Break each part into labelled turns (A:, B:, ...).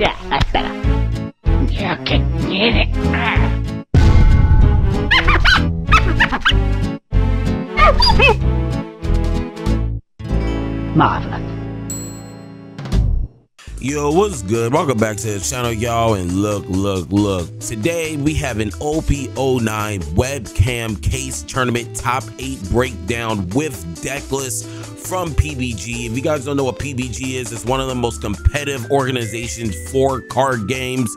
A: Yeah, that's better. You can get it. Marvelous.
B: Yo, what's good? Welcome back to the channel, y'all. And look. Today we have an OP09 webcam case tournament top 8 breakdown with decklist from PPG. If you guys don't know what PPG is, it's one of the most competitive organizations for card games.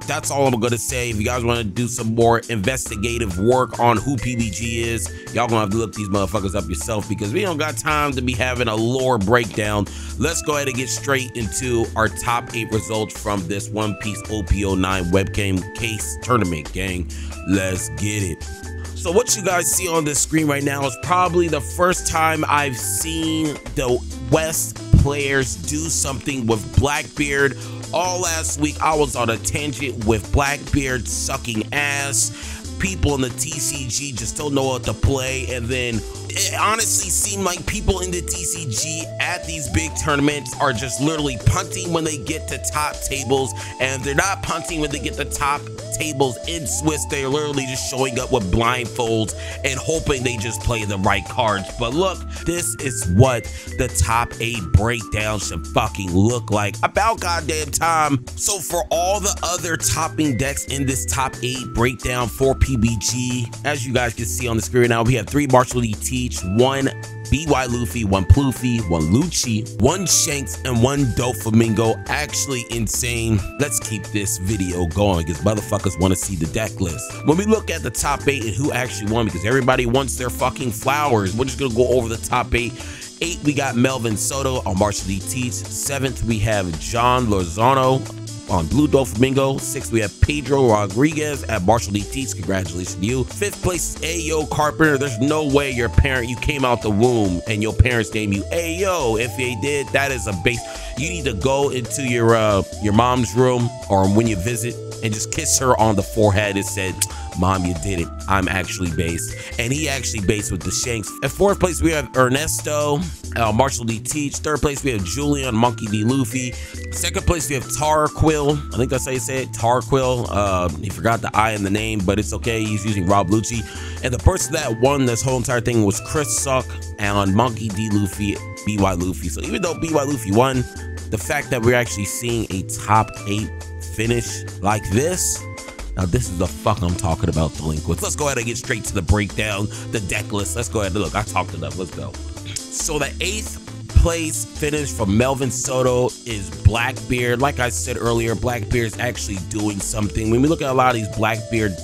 B: That's all I'm gonna say. If you guys want to do some more investigative work on who PPG is, y'all gonna have to look these motherfuckers up yourself, because we don't got time to be having a lore breakdown. Let's go ahead and get straight into our top 8 results from this One Piece OP09 webcam case tournament, gang. Let's get it. So what you guys see on this screen right now is probably the first time I've seen the West players do something with Blackbeard. All last week I was on a tangent with Blackbeard sucking ass. People in the TCG just don't know what to play, and then it honestly seemed like people in the TCG at these big tournaments are just literally punting when they get to top tables, and they're not punting when they get to top tables in Swiss. They're literally just showing up with blindfolds and hoping they just play the right cards. But look, this is what the top 8 breakdown should fucking look like. About goddamn time. So for all the other topping decks in this top 8 breakdown for PPG, as you guys can see on the screen now, we have 3 Marshall D Teach, 1 BY Luffy, 1 Pluffy, 1 Luchi, 1 Shanks, and 1 Bluedo Flamingo. Actually insane. Let's keep this video going because motherfuckers want to see the deck list. When we look at the top 8 and who actually won, because everybody wants their fucking flowers, we're just gonna go over the top 8. 8, we got Melvin Soto on Marshall D Teach. 7th, we have John Lozano on Bluedo Flamingo. 6th, we have Pedro Rodriguez at Marshall D Teach. Congratulations to you. 5th place is Ayo Carpenter. There's no way you came out the womb and your parents named you Ayo. If they did, that is a base. You need to go into your mom's room or when you visit and just kiss her on the forehead and said, "Mom, you did it. I'm actually based." And he actually based with the Shanks. At 4th place, we have Ernesto, Marshall D Teach. 3rd place, we have Julian, Monkey D. Luffy. 2nd place, we have Tarquill. I think that's how you say it, Tarquill. He forgot the I in the name, but it's okay. He's using Rob Luchi. And the person that won this whole entire thing was Chris Suck and Monkey D. Luffy, BY Luffy. So even though BY Luffy won, the fact that we're actually seeing a top 8 finish like this, now this is the fuck I'm talking about, delinquents. Let's go ahead and get straight to the breakdown, the deck list. Let's go ahead and look. I talked enough. Let's go. So the 8th place finish from Melvin Soto is Blackbeard. Like I said earlier, Blackbeard is actually doing something. When we look at a lot of these Blackbeard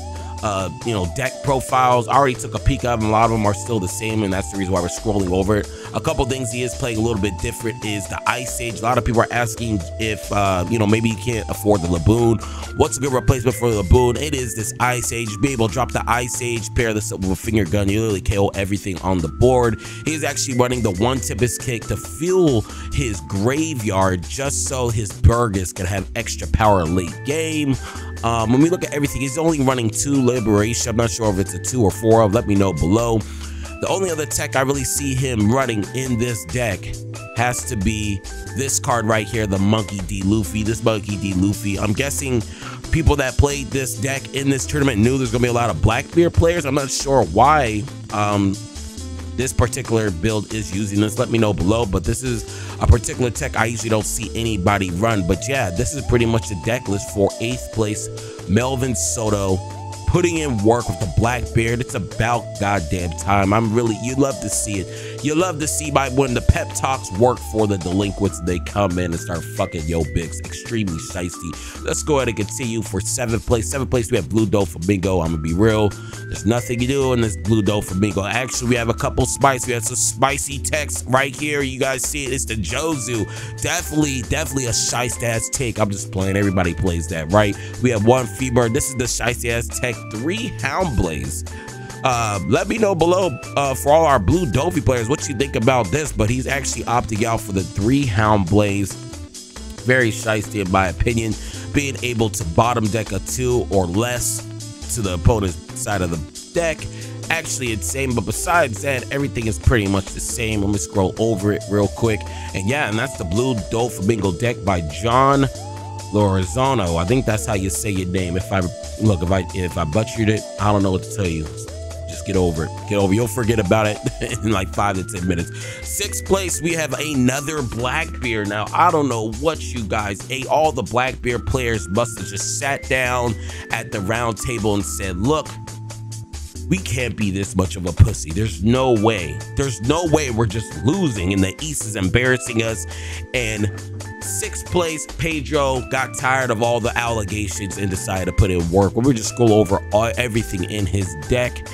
B: deck profiles, I already took a peek at them. A lot of them are still the same, and that's the reason why we're scrolling over it. A couple things he is playing a little bit different is the Ice Age. A lot of people are asking if maybe you can't afford the Laboon. What's a good replacement for the Laboon? It is this Ice Age. Be able to drop the Ice Age, pair this up with a finger gun, you literally KO everything on the board. He's actually running the One Tempest Kick to fuel his graveyard just so his Burgess can have extra power late game. When we look at everything, he's only running 2 Liberation. I'm not sure if it's a 2 or 4 of. Let me know below. The only other tech I really see him running in this deck has to be this card right here, the Monkey D. Luffy. This Monkey D. Luffy, I'm guessing people that played this deck in this tournament knew there's gonna be a lot of Blackbeard players. I'm not sure why this particular build is using this. Let me know below, but this is a particular tech I usually don't see anybody run. But yeah, this is pretty much the deck list for 8th place Melvin Soto, putting in work with the Blackbeard. It's about goddamn time. You love to see it. You love to see when the pep talks work for the delinquents, they come in and start fucking yo bigs. Extremely shiesty. Let's go ahead and continue for 7th place. 7th place, we have Bluedo Flamingo. I'm gonna be real. There's nothing you do in this Bluedo Flamingo. Actually, we have a couple spicy. We have some spicy text right here. You guys see it. It's the Jozu. Definitely a shiesty ass take. I'm just playing. Everybody plays that, right? We have 1 Fever. This is the shiesty ass tech. 3 Houndblaze. Let me know below for all our Blue Dovey players what you think about this, but he's actually opting out for the 3 Houndblaze. Very shiesty in my opinion, being able to bottom deck a 2 or less to the opponent's side of the deck. Actually insane, but besides that, everything is pretty much the same. Let me scroll over it real quick, and yeah, and that's the Bluedo Flamingo deck by John Lorenzano. I think that's how you say your name. If I butchered it, I don't know what to tell you. Just get over it. Get over it. You'll forget about it in like 5 to 10 minutes. 6th place, we have another Blackbeard. Now, I don't know what you guys ate. All the Blackbeard players must have just sat down at the round table and said, look, we can't be this much of a pussy. There's no way. There's no way we're just losing and the East is embarrassing us. And 6th place, Pedro got tired of all the allegations and decided to put in work. We'll just go over everything in his deck.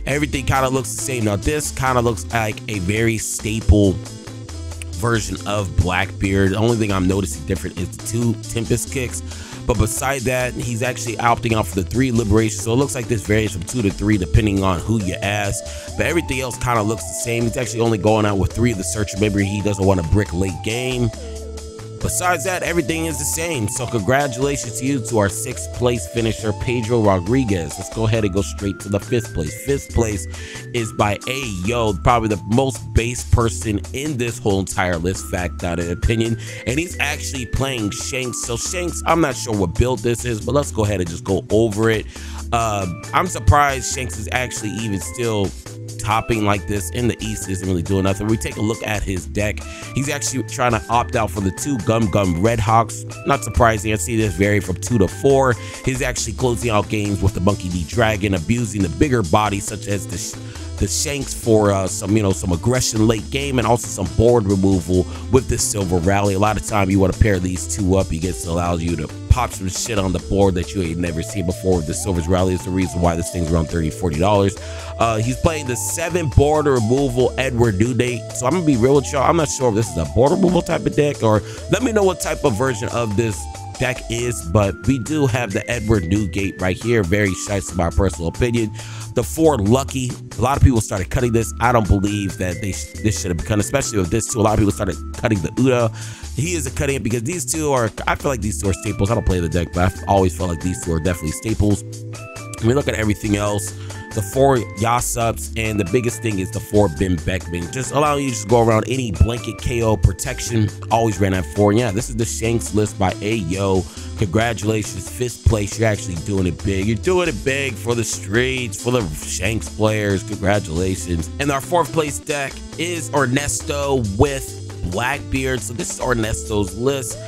B: Everything kind of looks the same. Now, this kind of looks like a very staple version of Blackbeard. The only thing I'm noticing different is the 2 Tempest kicks. But beside that, he's actually opting out for the 3 Liberation. So it looks like this varies from 2 to 3 depending on who you ask. But everything else kind of looks the same. He's actually only going out with 3 of the Searcher. Maybe he doesn't want to brick late game. Besides that, everything is the same. So congratulations to you, to our 6th place finisher, Pedro Rodriguez. Let's go ahead and go straight to the 5th place. 5th place is by Ayo, probably the most base person in this whole entire list, fact out of opinion. And he's actually playing Shanks. So Shanks, I'm not sure what build this is, but let's go ahead and just go over it. I'm surprised Shanks is actually even still topping like this in the East. Isn't really doing nothing. We take a look at his deck. He's actually trying to opt out for the 2 Gum Red Hawks. Not surprising. I see this vary from 2 to 4. He's actually closing out games with the Monkey D Dragon, abusing the bigger bodies such as the Shanks for some aggression late game, and also some board removal with the Silver Rally. A lot of time you want to pair these 2 up. He gets allows you to pop some shit on the board that you ain't never seen before. The Silver's Rally is the reason why this thing's around $30–40. He's playing the 7 board removal Edward Newgate. So I'm gonna be real with y'all. I'm not sure if this is a board removal type of deck, or let me know what type of version of this deck is, but we do have the Edward Newgate right here. Very shice in my personal opinion. The 4 Lucky, a lot of people started cutting this. I don't believe that this should have become, especially with this 2. A lot of people started cutting the Uda. He isn't cutting it because these 2 are, I feel like these 2 are staples. I don't play the deck, but I've always felt like these 2 are definitely staples. When we look at everything else, the 4 Yasups, and the biggest thing is the 4 Bim Beckman. Just allowing you to just go around any blanket KO protection. Always ran at 4. And yeah, this is the Shanks list by Ayo. Congratulations, 5th place. You're actually doing it big. You're doing it big for the streets, for the Shanks players. Congratulations. And our 4th place deck is Ernesto with Blackbeard. So this is Ernesto's list.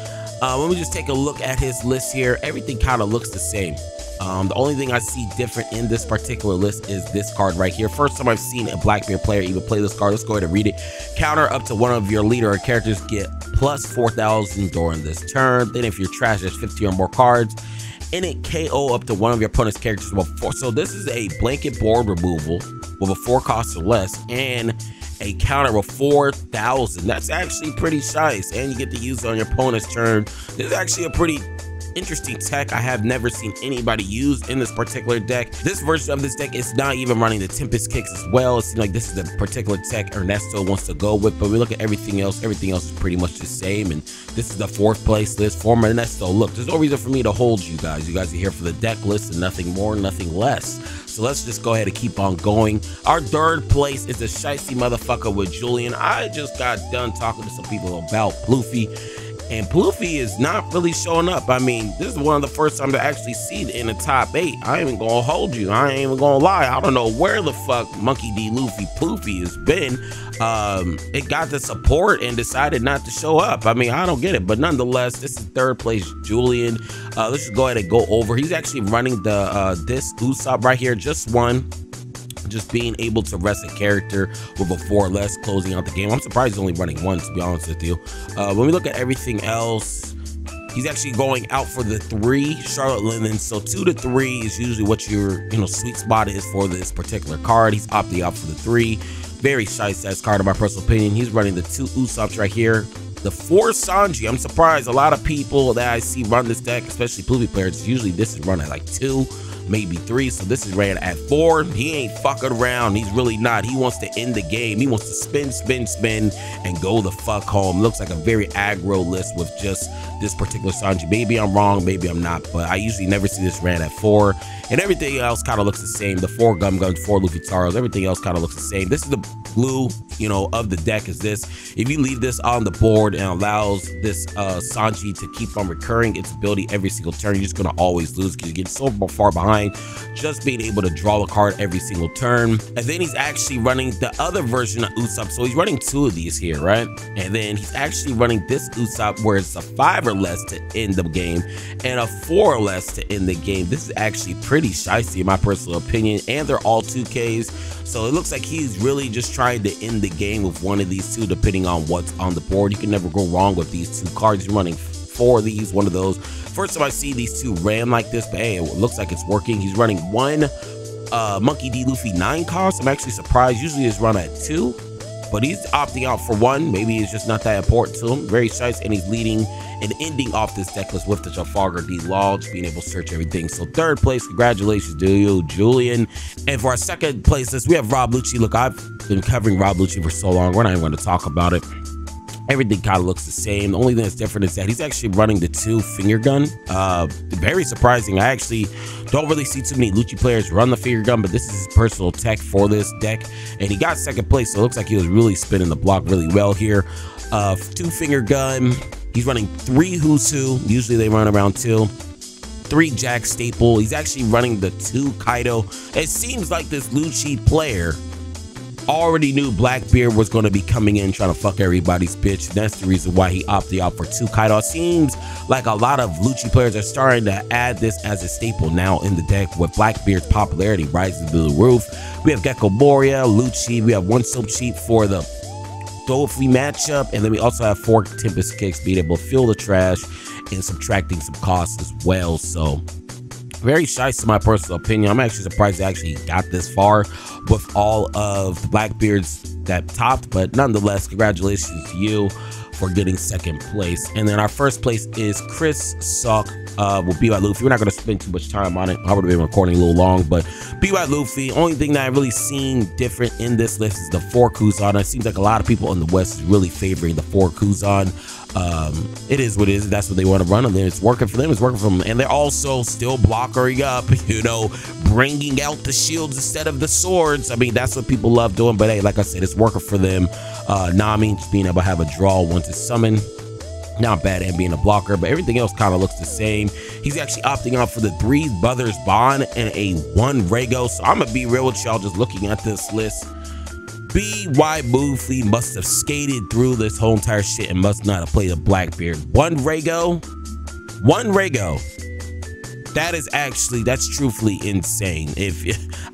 B: Let me just take a look at his list here. Everything kind of looks the same. The only thing I see different in this particular list is this card right here. First time I've seen a Blackbeard player even play this card. Let's go ahead and read it. Counter up to one of your leader or characters, get plus 4,000 during this turn. Then if you're trash, there's 50 or more cards. And it KO up to one of your opponent's characters with 4. So this is a blanket board removal with a 4 cost or less, and a counter of 4,000. That's actually pretty nice, and you get to use it on your opponent's turn. This is actually a pretty interesting tech I have never seen anybody use in this particular deck. This version of this deck is not even running the Tempest kicks as well. It seems like this is the particular tech Ernesto wants to go with, but we look at everything else is pretty much the same. And this is the 4th place list for Ernesto. Look, there's no reason for me to hold you guys. You guys are here for the deck list and nothing more, nothing less. So let's just go ahead and keep on going. Our 3rd place is a shicey motherfucker with Julian. I just got done talking to some people about Luffy, and Luffy is not really showing up. I mean, this is one of the first times I actually see it in the top 8. I ain't even gonna hold you. I ain't even gonna lie. I don't know where the fuck Monkey D Luffy Poofy has been. It got the support and decided not to show up. I mean, I don't get it, but nonetheless, this is 3rd place Julian. Let's just go ahead and go over. He's actually running the this Usopp right here, just one. Just being able to rest a character with a 4 or less, closing out the game. I'm surprised he's only running 1, to be honest with you. When we look at everything else, he's actually going out for the 3 Charlotte Linen. So 2 to 3 is usually what your sweet spot is for this particular card. He's opting out for the 3. Very shy-sized card in my personal opinion. He's running the 2 Usopps right here. The 4 Sanji. I'm surprised a lot of people that I see run this deck, especially Poofy players, usually this is run at like 2. Maybe 3, so this is ran at 4. He ain't fucking around. He's really not. He wants to end the game. He wants to spin, and go the fuck home. Looks like a very aggro list with just this particular Sanji. Maybe I'm wrong, maybe I'm not, but I usually never see this ran at 4. And everything else kind of looks the same. The 4 Gum Guns, 4 Luffy Taros, everything else kind of looks the same. This is the blue you know, of the deck is this. If you leave this on the board and allows this Sanji to keep on recurring its ability every single turn, you're just going to always lose because you get so far behind just being able to draw a card every single turn. And then he's actually running the other version of Usopp. So he's running 2 of these here, right? And then he's actually running this Usopp where it's a 5 or less to end the game and a 4 or less to end the game. This is actually pretty shicey in my personal opinion, and they're all 2Ks. So it looks like he's really just trying to end the game with one of these 2, depending on what's on the board. You can never go wrong with these 2 cards. You're running 4 of these, one of those. First time I see these 2 ran like this, but hey, it looks like it's working. He's running 1 Monkey D. Luffy 9 cost. I'm actually surprised. Usually it's run at 2, but he's opting out for 1. Maybe it's just not that important to him. Very nice, and he's leading and ending off this deck list with the Trafalgar D Lodge, being able to search everything. So 3rd place, congratulations to you, Julian. And for our 2nd place list, we have Rob Luchi. Look, I've been covering Rob Luchi for so long, we're not even going to talk about it. Everything kind of looks the same. The only thing that's different is that he's actually running the 2 finger gun. Very surprising. I actually don't really see too many Luchi players run the finger gun, but this is his personal tech for this deck. And he got 2nd place, so it looks like he was really spinning the block really well here. 2 finger gun. He's running 3 Who's Who. Usually they run around 2. 3 Jack Staple. He's actually running the 2 Kaido. It seems like this Luchi player already knew Blackbeard was going to be coming in trying to fuck everybody's bitch. That's the reason why he opted out for 2 Kaido. It seems like a lot of Luchi players are starting to add this as a staple now in the deck with Blackbeard's popularity rising to the roof. We have Gecko Moria, Luchi. We have 1 Soap Sheet for the Dolphy matchup, and then we also have 4 Tempest Kicks, being able to fill the trash and subtracting some costs as well. So very nice in my personal opinion. I'm actually surprised they actually got this far with all of the Blackbeards that topped, but nonetheless, congratulations to you for getting 2nd place. And then our 1st place is Chris Suck with BY Luffy. We're not going to spend too much time on it. I would have been recording a little long, but BY Luffy, only thing that I've really seen different in this list is the 4 Kuzan. It seems like a lot of people in the West is really favoring the 4 Kuzan. It is what it is. That's what they want to run, and then it's working for them. It's working for them, and they're also still blockering up, you know, bringing out the shields instead of the swords. I mean, that's what people love doing, but hey, like I said, it's working for them. Nami just being able to have a draw once it's summoned, not bad, and being a blocker, but everything else kind of looks the same. He's actually opting out for the 3 Brothers Bond and a 1 Rego. So I'm gonna be real with y'all, just looking at this list. BY Luffy must have skated through this whole entire shit and must not have played a Blackbeard. 1 Rego. That's truthfully insane.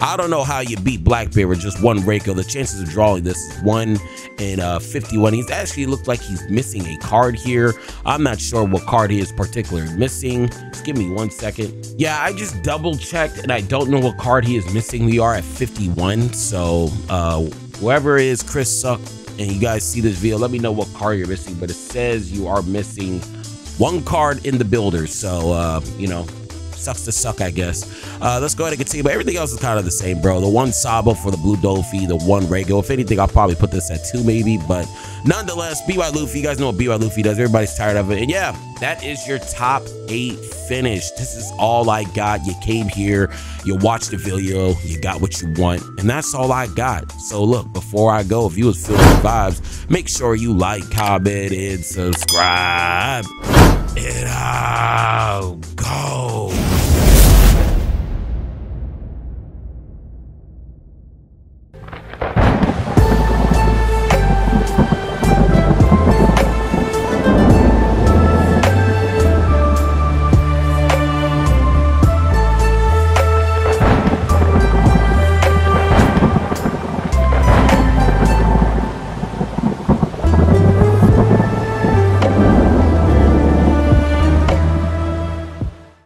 B: I don't know how you beat Blackbeard with just 1 Rego. The chances of drawing this is 1 in 51. He's actually looked like he's missing a card here. I'm not sure what card he is particularly missing. Just give me 1 second. Yeah, I just double checked and I don't know what card he is missing. We are at 51. So whoever is Chris Suck and you guys see this video, let me know what card you're missing. But it says you are missing 1 card in the builder. So you know, sucks to suck, I guess. Let's go ahead and continue, but everything else is kind of the same, bro. The 1 Sabo for the Blue Dolphy, the 1 Rego. If anything, I'll probably put this at 2 maybe, but nonetheless, BY Luffy, you guys know what BY Luffy does. Everybody's tired of it. And yeah, that is your top 8 finish. This is all I got. You came here, you watched the video, you got what you want, and that's all I got. So look, before I go, if you was feeling the vibes, make sure you like, comment, and subscribe. And out.